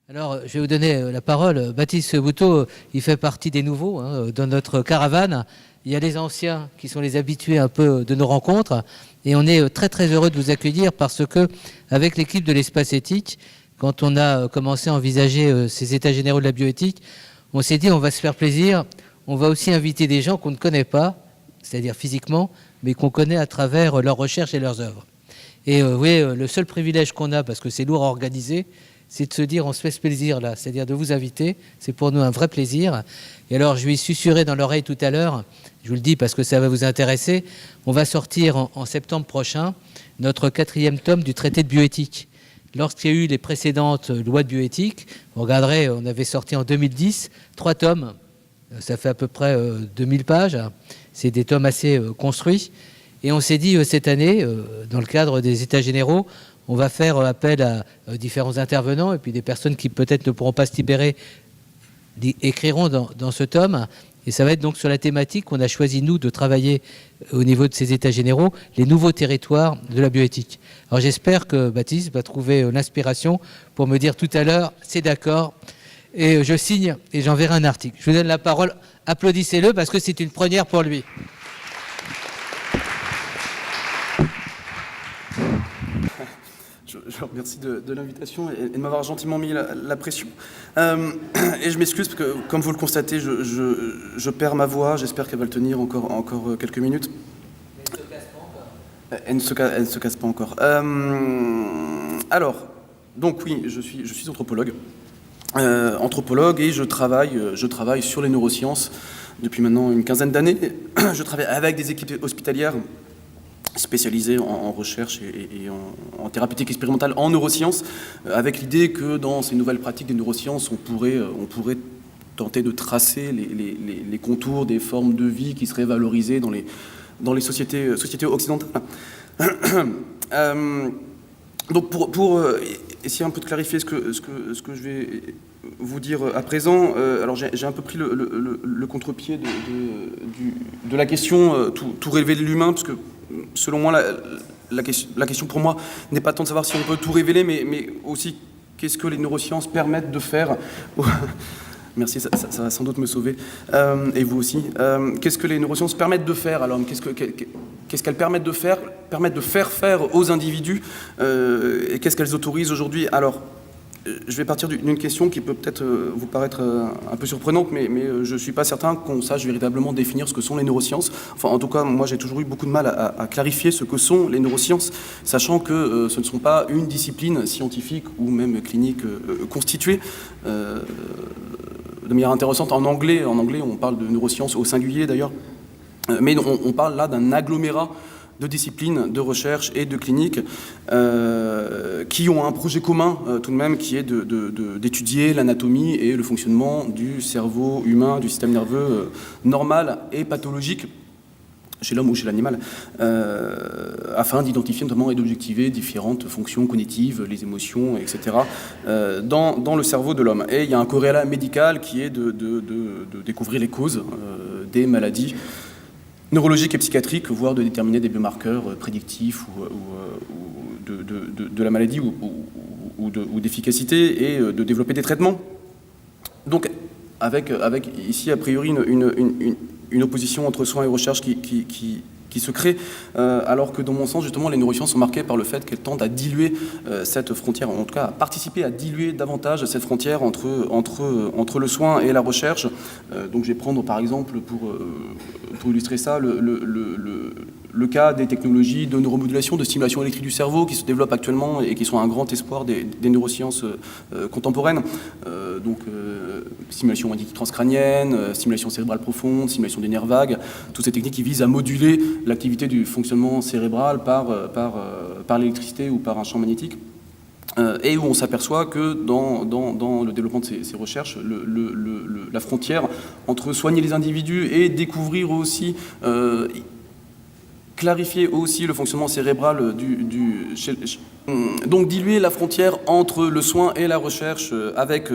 Alors, je vais vous donner la parole. Baptiste Bouteau, il fait partie des nouveaux dans notre caravane. Il y a les anciens qui sont les habitués un peu de nos rencontres. Et on est très très heureux de vous accueillir parce que, avec l'équipe de l'Espace Éthique, quand on a commencé à envisager ces états généraux de la bioéthique, on s'est dit on va se faire plaisir. On va aussi inviter des gens qu'on ne connaît pas, c'est-à-dire physiquement, mais qu'on connaît à travers leurs recherches et leurs œuvres. Et vous voyez, le seul privilège qu'on a, parce que c'est lourd à organiser, c'est de se dire on se fait ce plaisir là, c'est-à-dire de vous inviter, c'est pour nous un vrai plaisir. Et alors je lui ai susurré dans l'oreille tout à l'heure, je vous le dis parce que ça va vous intéresser, on va sortir en septembre prochain notre 4e tome du traité de bioéthique. Lorsqu'il y a eu les précédentes lois de bioéthique, vous regarderez, on avait sorti en 2010 3 tomes, ça fait à peu près 2000 pages, c'est des tomes assez construits. Et on s'est dit cette année, dans le cadre des États généraux, on va faire appel à différents intervenants et puis des personnes qui peut-être ne pourront pas se libérer écriront dans ce tome. Et ça va être donc sur la thématique qu'on a choisi, nous, de travailler au niveau de ces États généraux, les nouveaux territoires de la bioéthique. Alors j'espère que Baptiste va trouver l'inspiration pour me dire tout à l'heure, c'est d'accord, et je signe et j'enverrai un article. Je vous donne la parole, applaudissez-le parce que c'est une première pour lui. Je vous remercie de l'invitation et de m'avoir gentiment mis la pression. Et je m'excuse parce que, comme vous le constatez, je perds ma voix. J'espère qu'elle va le tenir encore quelques minutes. Elle ne se casse pas encore. Alors, donc oui, je suis anthropologue. Anthropologue et je travaille sur les neurosciences depuis maintenant une quinzaine d'années. Je travaille avec des équipes hospitalières spécialisé en recherche et en thérapeutique expérimentale en neurosciences, avec l'idée que dans ces nouvelles pratiques des neurosciences, on pourrait tenter de tracer les contours des formes de vie qui seraient valorisées dans les sociétés occidentales. Donc pour essayer un peu de clarifier ce que je vais vous dire à présent, alors j'ai un peu pris le contre-pied de la question tout relever de l'humain, parce que selon moi la question pour moi n'est pas tant de savoir si on peut tout révéler, mais aussi qu'est-ce que les neurosciences permettent de faire. Merci, ça va sans doute me sauver, et vous aussi. Qu'est-ce que les neurosciences permettent de faire à l'homme ? Qu'est-ce qu'elles permettent de faire faire aux individus, et qu'est-ce qu'elles autorisent aujourd'hui ? Alors, je vais partir d'une question qui peut peut-être vous paraître un peu surprenante, mais je ne suis pas certain qu'on sache véritablement définir ce que sont les neurosciences. Enfin, en tout cas, moi, j'ai toujours eu beaucoup de mal à clarifier ce que sont les neurosciences, sachant que ce ne sont pas une discipline scientifique ou même clinique constituée. De manière intéressante, en anglais, on parle de neurosciences au singulier d'ailleurs, mais on parle là d'un agglomérat de disciplines, de recherche et de cliniques qui ont un projet commun tout de même, qui est d'étudier l'anatomie et le fonctionnement du cerveau humain, du système nerveux normal et pathologique chez l'homme ou chez l'animal, afin d'identifier notamment et d'objectiver différentes fonctions cognitives, les émotions, etc., dans le cerveau de l'homme. Et il y a un corrélat médical qui est de découvrir les causes des maladies neurologiques et psychiatriques, voire de déterminer des biomarqueurs prédictifs ou de la maladie ou d'efficacité, et de développer des traitements. Donc, avec ici, a priori, une opposition entre soins et recherche qui se crée, alors que dans mon sens, justement, les neurosciences sont marquées par le fait qu'elles tendent à diluer cette frontière, en tout cas à participer à diluer davantage cette frontière entre le soin et la recherche. Donc je vais prendre par exemple, pour illustrer ça, le cas des technologies de neuromodulation, de stimulation électrique du cerveau qui se développent actuellement et qui sont un grand espoir des neurosciences contemporaines. Donc stimulation magnétique transcrânienne, stimulation cérébrale profonde, stimulation des nerfs vagues, toutes ces techniques qui visent à moduler l'activité du fonctionnement cérébral par l'électricité ou par un champ magnétique. Et où on s'aperçoit que dans le développement de ces recherches, la frontière entre soigner les individus et découvrir aussi clarifier aussi le fonctionnement cérébral donc diluer la frontière entre le soin et la recherche avec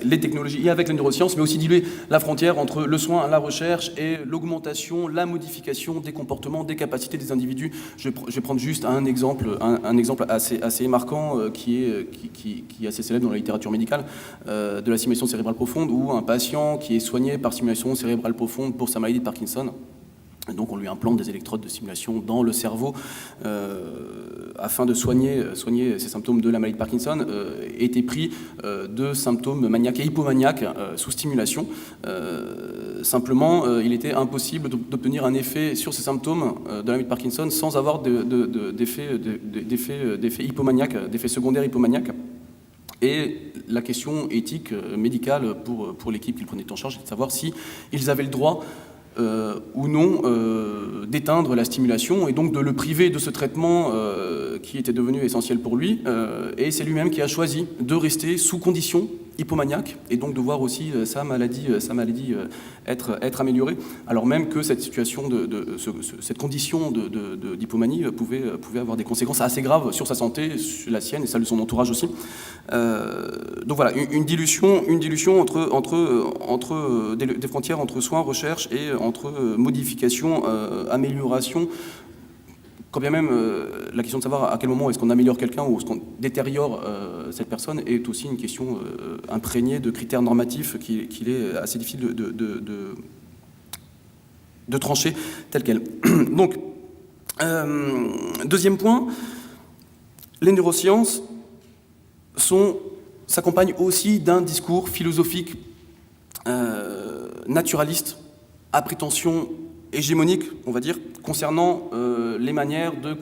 les technologies et avec les neurosciences, mais aussi diluer la frontière entre le soin, la recherche et l'augmentation, la modification des comportements, des capacités des individus. Je vais prendre juste un exemple assez marquant qui est assez célèbre dans la littérature médicale, de la stimulation cérébrale profonde, où un patient qui est soigné par stimulation cérébrale profonde pour sa maladie de Parkinson. Donc on lui implante des électrodes de stimulation dans le cerveau afin de soigner ces symptômes de la maladie de Parkinson, était pris de symptômes maniaques et hypomaniaques sous stimulation. Simplement, il était impossible d'obtenir un effet sur ces symptômes de la maladie de Parkinson sans avoir d'effets hypomaniaques, d'effets secondaires hypomaniaques. Et la question éthique, médicale pour l'équipe qui le prenait en charge, c'est de savoir si ils avaient le droit ou non d'éteindre la stimulation et donc de le priver de ce traitement qui était devenu essentiel pour lui. Et c'est lui-même qui a choisi de rester sous conditions hypomaniaques et donc de voir aussi sa maladie être améliorée, alors même que cette situation cette condition d'hypomanie pouvait avoir des conséquences assez graves sur sa santé, sur la sienne et celle de son entourage aussi. Donc voilà, une dilution entre des frontières entre soins, recherche et entre modification, amélioration. Quand bien même la question de savoir à quel moment est-ce qu'on améliore quelqu'un ou est-ce qu'on détériore cette personne est aussi une question imprégnée de critères normatifs qu'il est assez difficile de trancher telle qu'elle. Donc, deuxième point, les neurosciences s'accompagnent aussi d'un discours philosophique naturaliste à prétention hégémonique, on va dire, concernant les manières de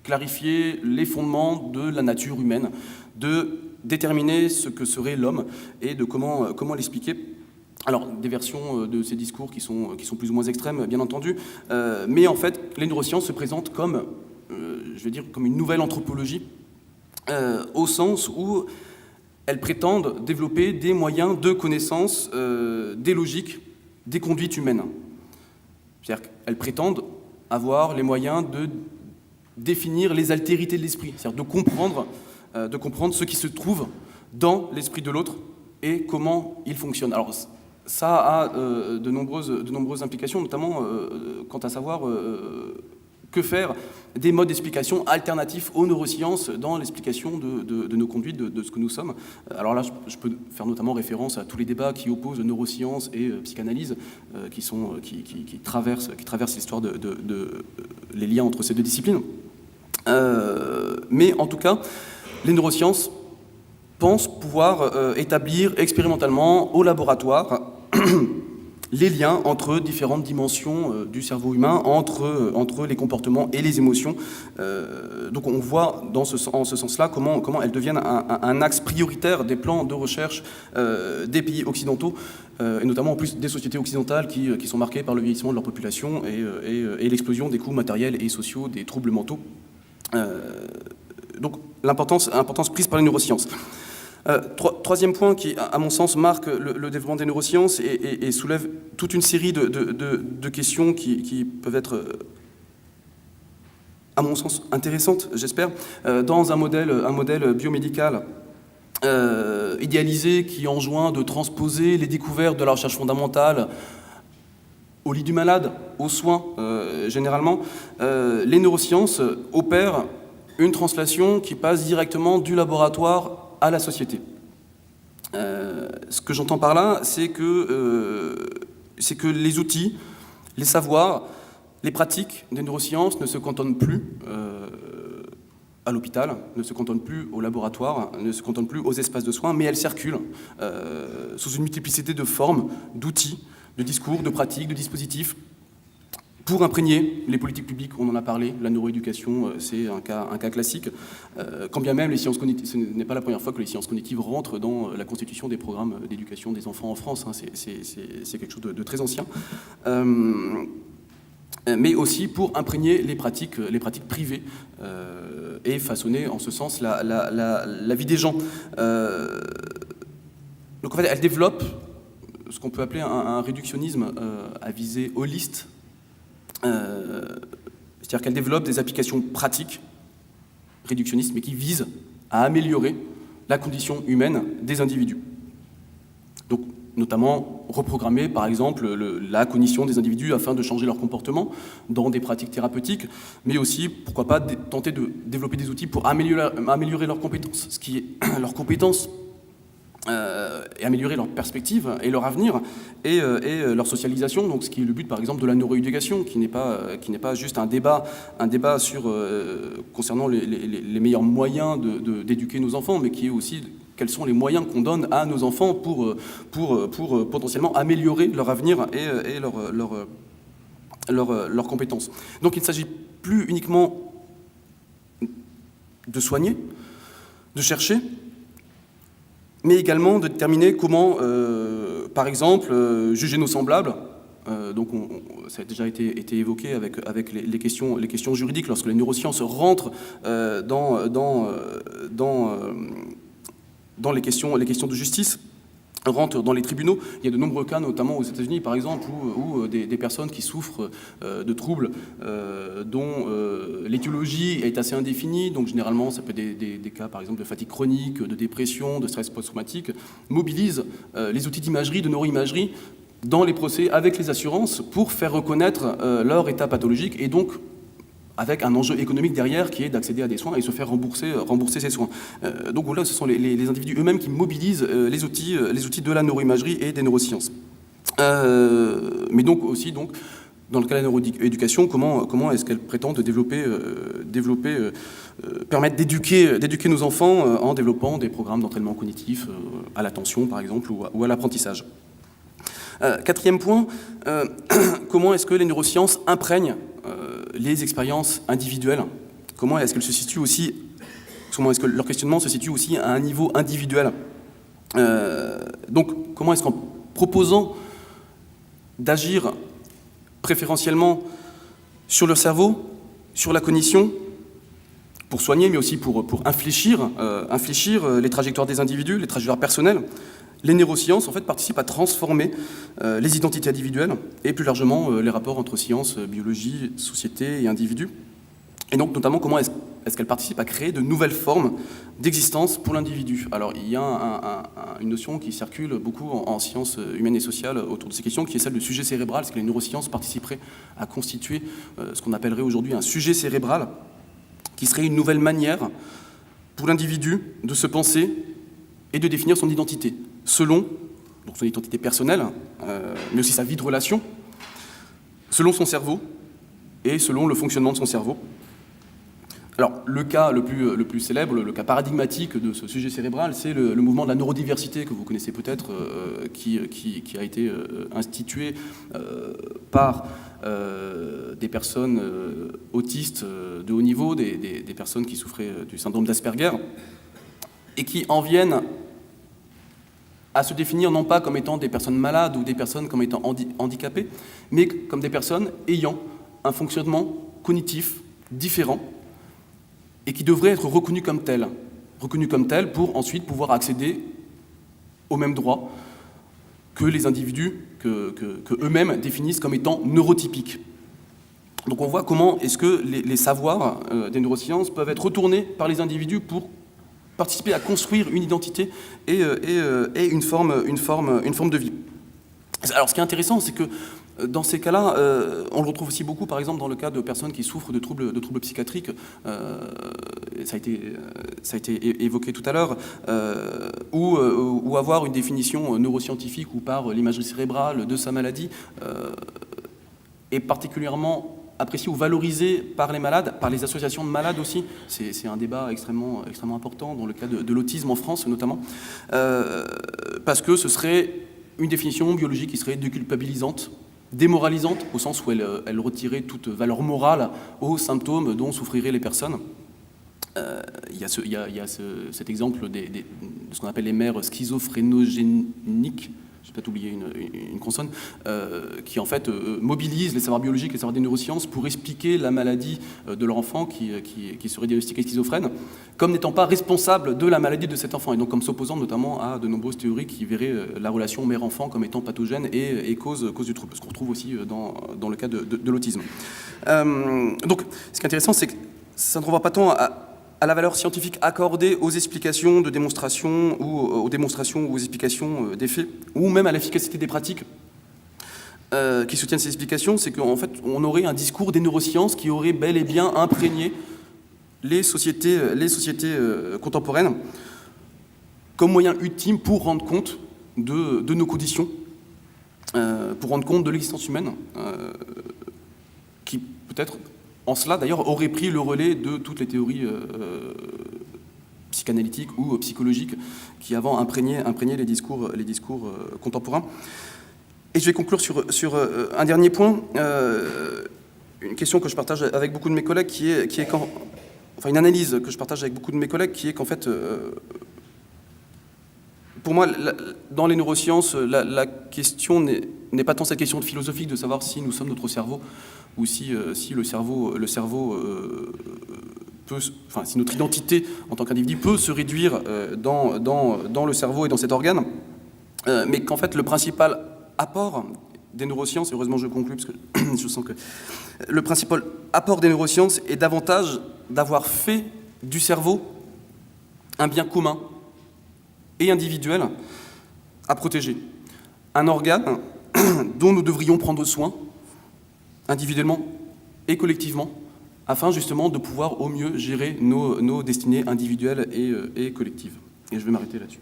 clarifier les fondements de la nature humaine, de déterminer ce que serait l'homme et de comment l'expliquer. Alors, des versions de ces discours qui sont plus ou moins extrêmes, bien entendu, mais en fait, les neurosciences se présentent comme, comme une nouvelle anthropologie, au sens où elles prétendent développer des moyens de connaissance des logiques, des conduites humaines. C'est-à-dire qu'elles prétendent avoir les moyens de définir les altérités de l'esprit, c'est-à-dire de comprendre ce qui se trouve dans l'esprit de l'autre et comment il fonctionne. Alors, ça a de nombreuses implications, notamment quant à savoir que faire des modes d'explication alternatifs aux neurosciences dans l'explication de nos conduites, de ce que nous sommes. Alors là, je peux faire notamment référence à tous les débats qui opposent neurosciences et psychanalyse, qui traversent l'histoire les liens entre ces deux disciplines. Mais en tout cas, les neurosciences pensent pouvoir établir expérimentalement au laboratoire les liens entre différentes dimensions du cerveau humain, entre les comportements et les émotions. Donc on voit en ce sens-là comment elles deviennent un axe prioritaire des plans de recherche des pays occidentaux, et notamment en plus des sociétés occidentales qui sont marquées par le vieillissement de leur population et l'explosion des coûts matériels et sociaux des troubles mentaux. Donc l'importance prise par les neurosciences. Troisième point qui, à mon sens, marque le développement des neurosciences et soulève toute une série de questions qui peuvent être, à mon sens, intéressantes, j'espère, dans un modèle biomédical idéalisé qui enjoint de transposer les découvertes de la recherche fondamentale au lit du malade, aux soins, généralement. Les neurosciences opèrent une translation qui passe directement du laboratoire à la société. Ce que j'entends par là, c'est que les outils, les savoirs, les pratiques des neurosciences ne se cantonnent plus à l'hôpital, ne se cantonnent plus au laboratoire, ne se cantonnent plus aux espaces de soins, mais elles circulent sous une multiplicité de formes, d'outils, de discours, de pratiques, de dispositifs, pour imprégner les politiques publiques. On en a parlé, la neuroéducation, c'est un cas classique. Quand bien même les sciences cognitives, ce n'est pas la première fois que les sciences cognitives rentrent dans la constitution des programmes d'éducation des enfants en France, hein, c'est quelque chose de très ancien. Mais aussi pour imprégner les pratiques privées et façonner en ce sens la vie des gens. Donc en fait, elle développe ce qu'on peut appeler un réductionnisme à visée holiste, C'est-à-dire qu'elle développe des applications pratiques, réductionnistes, mais qui visent à améliorer la condition humaine des individus. Donc, notamment reprogrammer, par exemple, la cognition des individus afin de changer leur comportement dans des pratiques thérapeutiques, mais aussi, pourquoi pas, tenter de développer des outils pour améliorer leurs compétences, ce qui est leurs compétences, et améliorer leur perspective et leur avenir et leur socialisation. Donc, ce qui est le but, par exemple, de la neuroéducation, qui n'est pas juste un débat sur concernant les meilleurs moyens d'éduquer nos enfants, mais qui est aussi quels sont les moyens qu'on donne à nos enfants pour potentiellement améliorer leur avenir et leurs compétences. Donc, il ne s'agit plus uniquement de soigner, de chercher, mais également de déterminer comment, par exemple, juger nos semblables. Donc, ça a déjà été évoqué avec les questions juridiques, lorsque les neurosciences rentrent dans les questions de justice, rentrent dans les tribunaux. Il y a de nombreux cas, notamment aux États-Unis, par exemple, où des personnes qui souffrent de troubles dont l'étiologie est assez indéfinie, donc généralement ça peut être des cas, par exemple, de fatigue chronique, de dépression, de stress post-traumatique, mobilisent les outils d'imagerie, de neuroimagerie, dans les procès avec les assurances pour faire reconnaître leur état pathologique et donc avec un enjeu économique derrière qui est d'accéder à des soins et se faire rembourser ces soins. Donc voilà, ce sont les individus eux-mêmes qui mobilisent les outils de la neuroimagerie et des neurosciences. Mais donc aussi, dans le cas de la neuroéducation, comment est-ce qu'elle prétend permettre d'éduquer nos enfants en développant des programmes d'entraînement cognitif à l'attention, par exemple, ou à l'apprentissage. Quatrième point, comment est-ce que les neurosciences imprègnent les expériences individuelles? Comment est-ce que leur questionnement se situe aussi à un niveau individuel? Donc, comment est-ce qu'en proposant d'agir préférentiellement sur le cerveau, sur la cognition, pour soigner, mais aussi pour infléchir les trajectoires des individus, les trajectoires personnelles, les neurosciences, en fait, participent à transformer les identités individuelles et plus largement les rapports entre sciences, biologie, société et individus. Et donc, notamment, comment est-ce qu'elles participent à créer de nouvelles formes d'existence pour l'individu? Alors, il y a une notion qui circule beaucoup en sciences humaines et sociales autour de ces questions, qui est celle de sujet cérébral, c'est que les neurosciences participeraient à constituer ce qu'on appellerait aujourd'hui un sujet cérébral, qui serait une nouvelle manière pour l'individu de se penser et de définir son identité, selon donc son identité personnelle, mais aussi sa vie de relation, selon son cerveau et selon le fonctionnement de son cerveau. Alors, le cas le plus célèbre, le cas paradigmatique de ce sujet cérébral, c'est le mouvement de la neurodiversité, que vous connaissez peut-être, qui a été institué par des personnes autistes de haut niveau, des personnes qui souffraient du syndrome d'Asperger, et qui en viennent à se définir non pas comme étant des personnes malades ou des personnes comme étant handicapées, mais comme des personnes ayant un fonctionnement cognitif différent et qui devraient être reconnues comme telles pour ensuite pouvoir accéder aux mêmes droits que les individus que eux-mêmes définissent comme étant neurotypiques. Donc on voit comment est-ce que les savoirs des neurosciences peuvent être retournés par les individus pour participer à construire une identité et une forme de vie. Alors ce qui est intéressant, c'est que dans ces cas-là, on le retrouve aussi beaucoup, par exemple, dans le cas de personnes qui souffrent de troubles psychiatriques. Ça a été évoqué tout à l'heure, ou avoir une définition neuroscientifique ou par l'imagerie cérébrale de sa maladie est particulièrement apprécié ou valorisé par les malades, par les associations de malades aussi. C'est un débat extrêmement important dans le cas de l'autisme en France notamment, parce que ce serait une définition biologique qui serait déculpabilisante, démoralisante, au sens où elle retirait toute valeur morale aux symptômes dont souffriraient les personnes. Il y a cet exemple de ce qu'on appelle les mères schizophrénogéniques, j'ai peut-être oublié une consonne, qui en fait mobilise les savoirs biologiques, les savoirs des neurosciences pour expliquer la maladie de leur enfant qui serait diagnostiqué schizophrène, comme n'étant pas responsable de la maladie de cet enfant, et donc comme s'opposant notamment à de nombreuses théories qui verraient la relation mère-enfant comme étant pathogène et cause du trouble, ce qu'on retrouve aussi dans le cas de l'autisme. Donc ce qui est intéressant, c'est que ça ne renvoie pas tant à la valeur scientifique accordée aux explications de démonstration ou aux démonstrations ou aux explications des faits, ou même à l'efficacité des pratiques qui soutiennent ces explications, c'est qu'en fait, on aurait un discours des neurosciences qui aurait bel et bien imprégné les sociétés contemporaines comme moyen ultime pour rendre compte de nos conditions, pour rendre compte de l'existence humaine, qui peut-être en cela, d'ailleurs, aurait pris le relais de toutes les théories psychanalytiques ou psychologiques qui avant imprégnaient les discours contemporains. Et je vais conclure sur un dernier point, une question que je partage avec beaucoup de mes collègues, qui est enfin une analyse que je partage avec beaucoup de mes collègues, qui est qu'en fait, pour moi, dans les neurosciences, la question n'est pas tant cette question philosophique de savoir si nous sommes notre cerveau ou si le cerveau peut, enfin, si notre identité en tant qu'individu peut se réduire dans le cerveau et dans cet organe, mais qu'en fait le principal apport des neurosciences, et heureusement je conclue parce que je sens que le principal apport des neurosciences est davantage d'avoir fait du cerveau un bien commun et individuel à protéger, un organe dont nous devrions prendre soin individuellement et collectivement, afin justement de pouvoir au mieux gérer nos destinées individuelles et collectives. Et je vais m'arrêter là-dessus.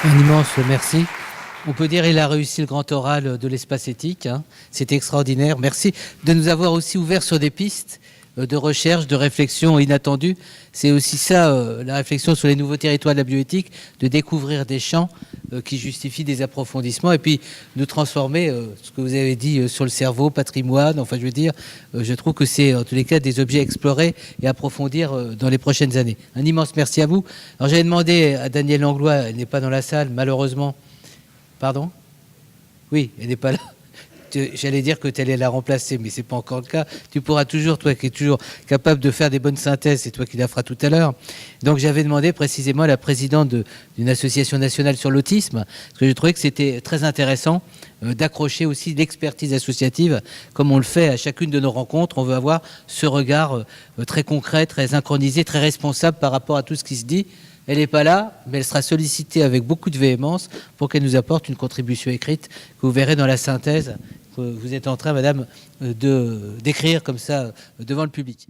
Un immense merci. On peut dire qu'il a réussi le grand oral de l'espace éthique. Hein. C'était extraordinaire. Merci de nous avoir aussi ouvert sur des pistes de recherche, de réflexion inattendues. C'est aussi ça, la réflexion sur les nouveaux territoires de la bioéthique, de découvrir des champs qui justifient des approfondissements et puis de transformer ce que vous avez dit sur le cerveau, patrimoine, enfin je veux dire, je trouve que c'est en tous les cas des objets à explorer et à approfondir dans les prochaines années. Un immense merci à vous. Alors j'avais demandé à Danielle Langlois, elle n'est pas dans la salle malheureusement. Pardon ? Oui, elle n'est pas là. J'allais dire que tu allais la remplacer, mais ce n'est pas encore le cas. Tu pourras toujours, toi qui es toujours capable de faire des bonnes synthèses, c'est toi qui la feras tout à l'heure. Donc j'avais demandé précisément à la présidente d'une association nationale sur l'autisme, parce que je trouvais que c'était très intéressant d'accrocher aussi l'expertise associative, comme on le fait à chacune de nos rencontres. On veut avoir ce regard très concret, très synchronisé, très responsable par rapport à tout ce qui se dit. Elle n'est pas là, mais elle sera sollicitée avec beaucoup de véhémence pour qu'elle nous apporte une contribution écrite que vous verrez dans la synthèse que vous êtes en train, madame, d'écrire comme ça devant le public.